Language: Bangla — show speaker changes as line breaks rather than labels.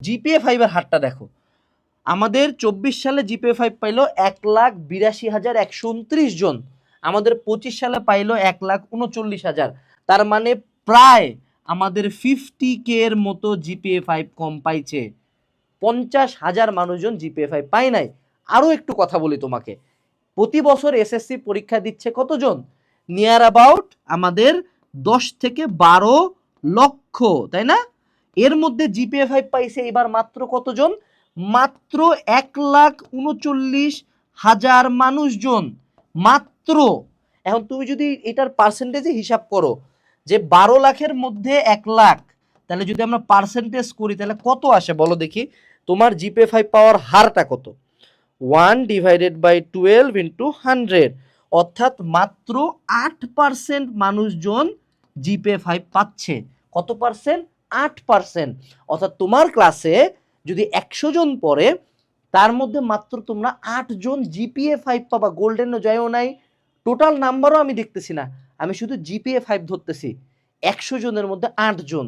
জিপিএ 5 এর হারটা দেখো, আমাদের 24 সালে জিপিএ 5 পাইলো 1,82,129 জন, আমাদের 25 সালে পাইলো 1,39,000। তার মানে প্রায় আমাদের 50K এর মতো জিপিএ 5 কম পাইছে। 50,000 মানুষজন জিপিএ 5 পায় নাই। আরো একটু কথা বলি তোমাকে, প্রতি বছর এসএসসি পরীক্ষা দিচ্ছে কতজন? নিয়ার অ্যাবাউট আমাদের 10 থেকে 12 লক্ষ, তাই না? এর মধ্যে জিপিএ 5 পাইছে এবার মাত্র কতজন? মাত্র 1,39,000 মানুষজন মাত্র। এখন তুমি যদি এটার পার্সেন্টেজে হিসাব করো যে 12 লাখের মধ্যে 1 লাখ, তাহলে যদি আমরা পার্সেন্টেজ করি তাহলে কত আসে বলো দেখি, তোমার জিপিএ 5 পাওয়ার হারটা কত? 1/12 × 100, অর্থাৎ মাত্র 8% মানুষজন জিপিএ 5 পাচ্ছে। কত পার্সেন্ট? 8%। অর্থাৎ তোমার ক্লাসে যদি 100 জন পড়ে, তার মধ্যে মাত্র তোমরা 8 জন জিপিএ 5 পাবা। গোল্ডেনও যাইও নাই, টোটাল নাম্বারও আমি দেখতেছি না, আমি শুধু জিপিএ 5 ধরতেছি। 100 জনের মধ্যে 8 জন।